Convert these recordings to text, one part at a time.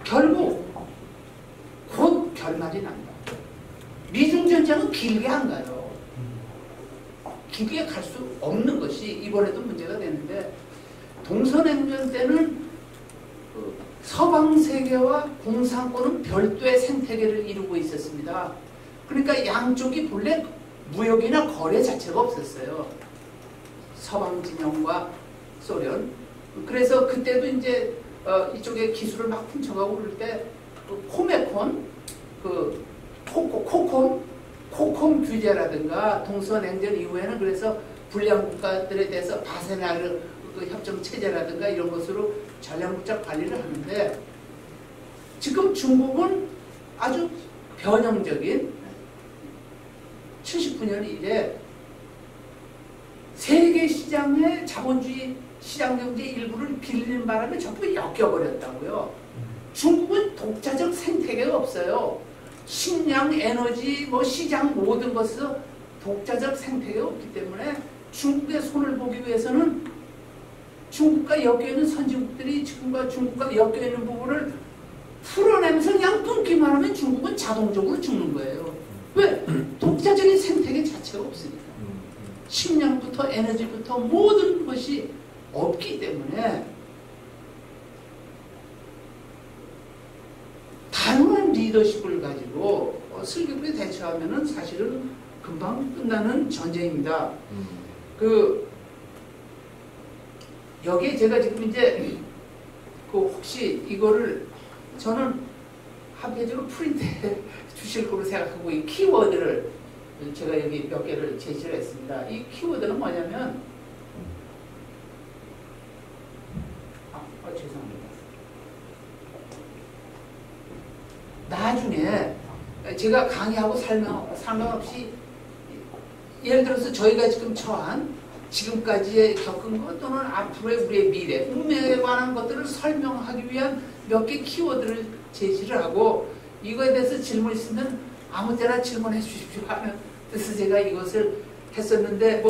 결국 곧 결말이 난다. 미중전쟁은 길게 안 가요. 길게 갈 수 없는 것이 이번에도 문제가 되는데, 동서냉전 때는 서방 세계와 공산권은 별도의 생태계를 이루고 있었습니다. 그러니까 양쪽이 본래 무역이나 거래 자체가 없었어요. 서방 진영과 소련. 그래서 그때도 이제 이쪽에 기술을 막 훔쳐가고 그럴 때 코메콘, 코콤 규제라든가 동서냉전 이후에는 그래서 불량 국가들에 대해서 바세나르 협정 체제라든가 이런 것으로 전략물자 관리를 하는데, 지금 중국은 아주 변형적인 79년 이래 세계 시장의 자본주의 시장 경제 일부를 빌리는 바람에 전부 엮여버렸다고요. 중국은 독자적 생태계가 없어요. 식량, 에너지, 시장 모든 것에서 독자적 생태계가 없기 때문에 중국의 손을 보기 위해서는 중국과 엮여있는 선진국들이 지금과 중국과 엮여있는 부분을 풀어내면서 그냥 끊기만 하면 중국은 자동적으로 죽는 거예요. 왜? 독자적인 생태계 자체가 없으니까. 식량부터 에너지부터 모든 것이 없기 때문에 단호한 리더십을 가지고 슬기롭게 대처하면은 사실은 금방 끝나는 전쟁입니다. 여기에 제가 지금 이제 혹시 이거를 저는 한 페이지로 프린트해 주실 거로 생각하고, 이 키워드를 제가 여기 몇 개를 제시를 했습니다. 이 키워드는 뭐냐면, 죄송합니다. 나중에 제가 강의하고 설명 없이, 예를 들어서 저희가 지금 처한 지금까지의 겪은 것 또는 앞으로의 우리의 미래, 운명에 관한 것들을 설명하기 위한 몇 개 키워드를 제시를 하고, 이거에 대해서 질문 있으면 아무 때나 질문해 주십시오 하는 뜻에서 제가 이것을 했었는데,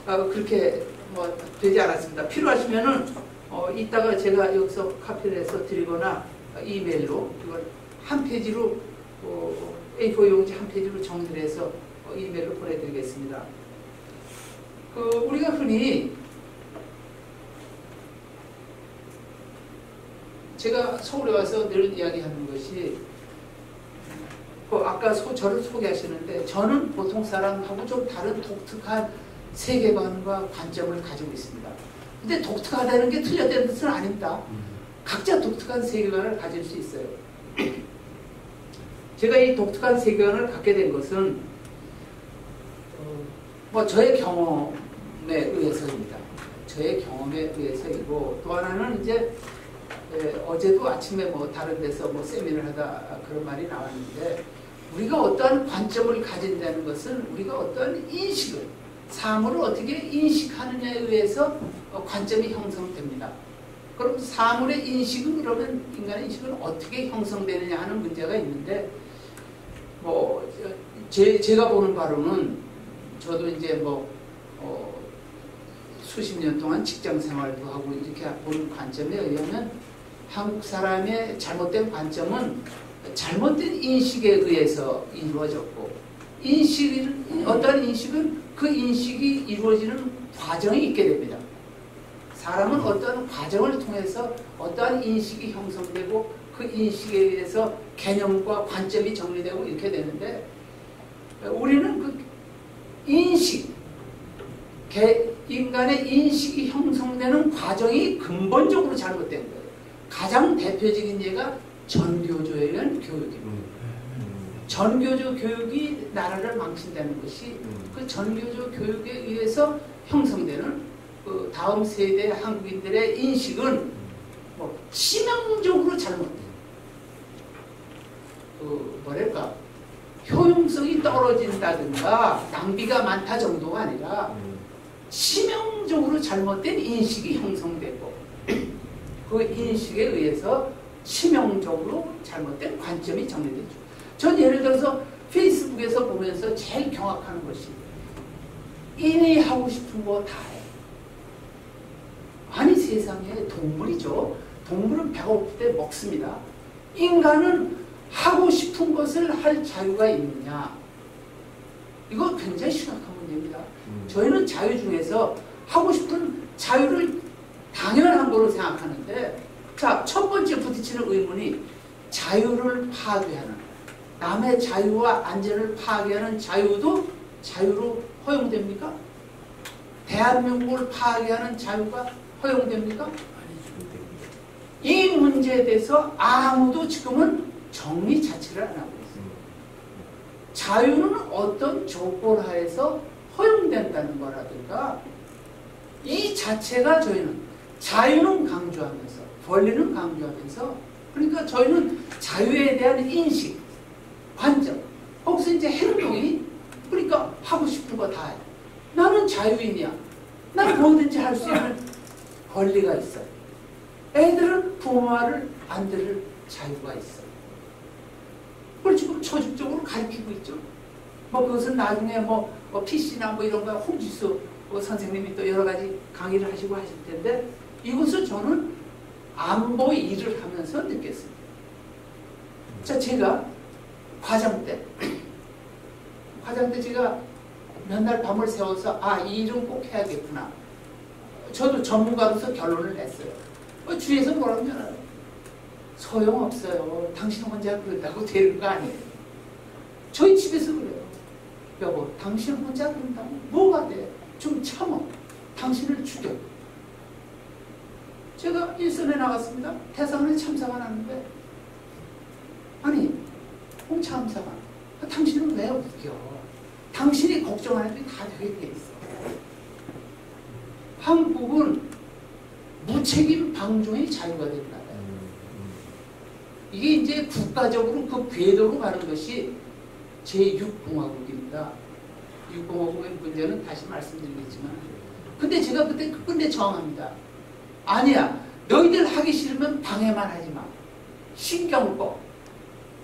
그렇게 되지 않았습니다. 필요하시면은 이따가 제가 여기서 카피를 해서 드리거나 이메일로 이걸 한 페이지로 A4 용지 한 페이지로 정리를 해서 이메일로 보내드리겠습니다. 우리가 흔히 제가 서울에 와서 늘 이야기하는 것이, 아까 저를 소개하시는데, 저는 보통 사람하고 좀 다른 독특한 세계관과 관점을 가지고 있습니다. 근데 독특하다는 게 틀렸다는 뜻은 아닙니다. 각자 독특한 세계관을 가질 수 있어요. 제가 이 독특한 세계관을 갖게 된 것은 저의 경험에 의해서입니다. 저의 경험에 의해서이고, 또 하나는 이제 어제도 아침에 다른 데서 세미나를 하다 그런 말이 나왔는데, 우리가 어떠한 관점을 가진다는 것은 우리가 어떠한 인식을, 사물을 어떻게 인식하느냐에 의해서 관점이 형성됩니다. 그럼 사물의 인식은, 그러면 인간의 인식은 어떻게 형성되느냐 하는 문제가 있는데, 제가 보는 바로는, 저도 이제 수십 년 동안 직장 생활도 하고 이렇게 보는 관점에 의하면, 한국 사람의 잘못된 관점은 잘못된 인식에 의해서 이루어졌고, 어떤 인식은 그 인식이 이루어지는 과정이 있게 됩니다. 사람은 어떤 과정을 통해서 어떠한 인식이 형성되고, 그 인식에 의해서 개념과 관점이 정리되고 이렇게 되는데, 우리는 그 인간의 인식이 형성되는 과정이 근본적으로 잘못된 거예요. 가장 대표적인 예가 전교조에 의한 교육입니다. 전교조 교육이 나라를 망친다는 것이, 그 전교조 교육에 의해서 형성되는 다음 세대 한국인들의 인식은 치명적으로 잘못돼요. 효용성이 떨어진다든가 낭비가 많다 정도가 아니라 치명적으로 잘못된 인식이 형성되고, 그 인식에 의해서 치명적으로 잘못된 관점이 정리되죠. 전 예를 들어서 페이스북에서 보면서 제일 경악하는 것이, 인이 하고 싶은 거 다 해. 아니, 세상에 동물이죠. 동물은 배고플 때 먹습니다. 인간은 하고 싶은 것을 할 자유가 있느냐? 이거 굉장히 심각한 문제입니다. 저희는 자유 중에서 하고 싶은 자유를 당연한 거로 생각하는데, 자, 첫 번째 부딪히는 의문이 자유를 파괴하는, 남의 자유와 안전을 파괴하는 자유도 자유로 허용됩니까? 대한민국을 파괴하는 자유가 허용됩니까? 이 문제에 대해서 아무도 지금은 정리 자체를 안 하고 있어요. 자유는 어떤 조건 하에서 허용된다는 거라든가, 이 자체가 저희는 자유는 강조하면서 권리는 강조하면서, 그러니까 저희는 자유에 대한 인식, 관점, 거기서 이제 행동이, 그러니까 하고 싶은 거 다 해. 나는 자유인이야. 나는 뭐든지 할 수 있는 권리가 있어. 애들은 부모를 안 들을 자유가 있어. 그걸 지금 조직적으로 가르치고 있죠. 뭐 그것은 나중에 뭐 PC나 뭐 이런 거 홍지수 선생님이 또 여러 가지 강의를 하시고 하실 텐데, 이것을 저는 안보 일을 하면서 느꼈습니다. 자, 제가 과장 때 제가 몇 날 밤을 새워서 이 일은 꼭 해야겠구나. 저도 전문가로서 결론을 냈어요. 주위에서 뭐라고 하냐면 소용없어요. 당신 혼자 그런다고 되는 거 아니에요. 저희 집에서 그래요. 여보, 당신 혼자 그런다고 뭐가 돼? 좀 참어. 당신을 죽여. 제가 일선에 나갔습니다. 대사관에 참사가 났는데, 아니 홍참사가 당신은 왜 웃겨? 당신이 걱정하는 일이 다 되게 돼 있어. 한국은 무책임 방종의 자유가 된 나라예요. 이게 이제 국가적으로 그 궤도로 가는 것이 제6공화국입니다. 6공화국의 문제는 다시 말씀드리겠지만, 근데 제가 그때 끝내 저항합니다. 아니야, 너희들 하기 싫으면 방해만 하지 마. 신경을 꺼.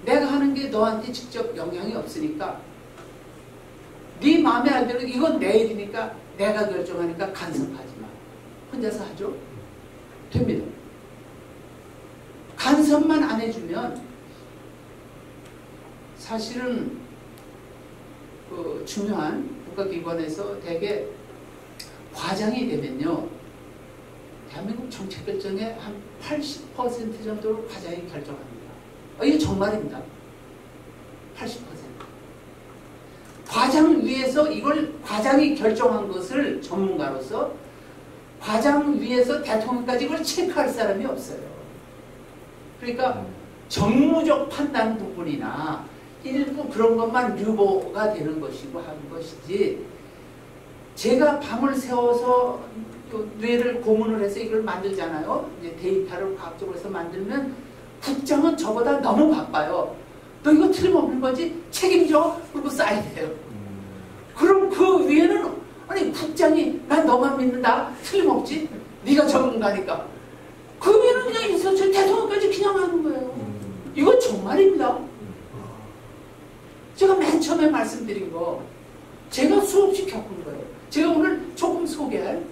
내가 하는 게 너한테 직접 영향이 없으니까, 네 마음에 안 들면 이건 내 일이니까 내가 결정하니까 간섭하지 마. 혼자서 하죠? 됩니다. 간섭만 안 해주면 사실은 그 중요한 국가기관에서 대개 과장이 되면요, 대한민국 정책 결정의 한 80% 정도를 과장이 결정합니다. 이게 정말입니다. 80%. 과장 위에서 이걸 과장이 결정한 것을 전문가로서 과장 위에서 대통령까지 이걸 체크할 사람이 없어요. 그러니까 정무적 판단 부분이나 일부 그런 것만 유보가 되는 것이고 하는 것이지, 제가 밤을 새워서 뇌를 고문을 해서 이걸 만들잖아요. 이제 데이터를 과학적으로 해서 만들면 국장은 저보다 너무 바빠요. 너 이거 틀림없는 거지? 책임져? 그리고 써야 돼요. 그럼 그 위에는, 아니 국장이 난 너만 믿는다? 틀림없지? 네가 전문가니까. 그 위에는 그냥 있어. 저 대통령까지 그냥 하는 거예요. 이거 정말입니다. 제가 맨 처음에 말씀드린 거 제가 수없이 겪은 거예요. 제가 오늘 조금 소개할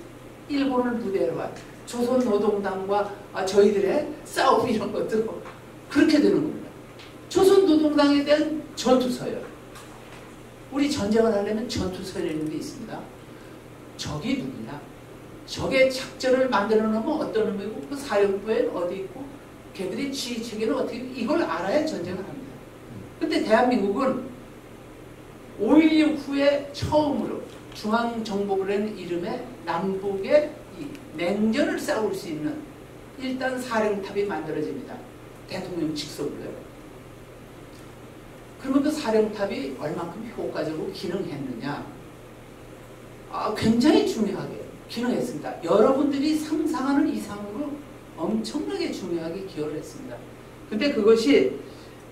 일본을 무대로 한 조선노동당과 저희들의 싸움, 이런 것도 그렇게 되는 겁니다. 조선노동당에 대한 전투서열. 우리 전쟁을 하려면 전투서열이라는 게 있습니다. 적이 누구냐? 적의 작전을 만들어 놓으면 어떤 의미고, 그 사령부에는 어디 있고, 걔들의 지휘체계는 어떻게, 이걸 알아야 전쟁을 합니다. 근데 대한민국은 5.16 후에 처음으로 중앙정보부라는 이름의 남북의 이 냉전을 싸울 수 있는 일단 사령탑이 만들어집니다. 대통령 직속으로요. 그러면 그 사령탑이 얼마큼 효과적으로 기능했느냐? 굉장히 중요하게 기능했습니다. 여러분들이 상상하는 이상으로 엄청나게 중요하게 기여를 했습니다. 근데 그것이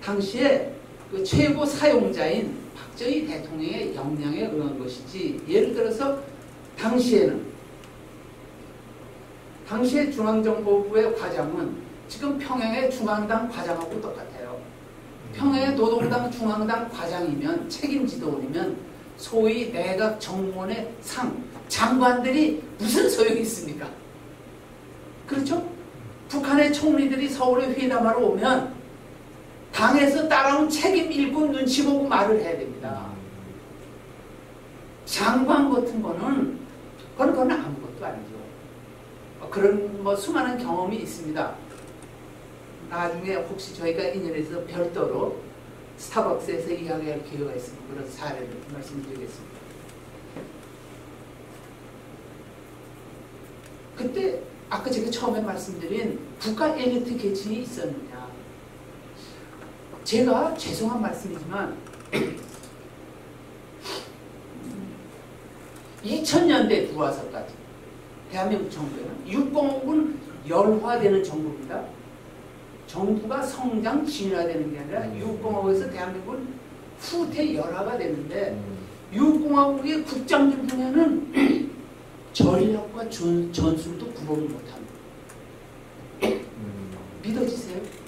당시에 그 최고 사용자인 박정희 대통령의 역량에 의한 것이지, 예를 들어서 당시에 중앙정보부의 과장은 지금 평양의 중앙당 과장하고 똑같아요. 평양의 노동당 중앙당 과장이면, 책임지도원이면 소위 내각 정무원의 장관들이 무슨 소용이 있습니까? 그렇죠? 북한의 총리들이 서울에 회담하러 오면 당에서 따라온 책임 읽고 눈치 보고 말을 해야 됩니다. 장관 같은 거는 그건 아무것도 아니죠. 그런 뭐 수많은 경험이 있습니다. 나중에 혹시 저희가 인연에서 별도로 스타벅스에서 이야기할 기회가 있으면 그런 사례를 말씀드리겠습니다. 그때 아까 제가 처음에 말씀드린 국가 엘리트 계층이 있었느냐. 제가 죄송한 말씀이지만 2000년대 들어와서까지 대한민국 정부에는 육공업은 열화되는 정부입니다. 정부가 성장 진화되는 게 아니라 육공업에서 대한민국은 후퇴 열화가 되는데 육공화국의 국장들 중에는 전략과 전술도 구분을 못합니다. 믿어지세요?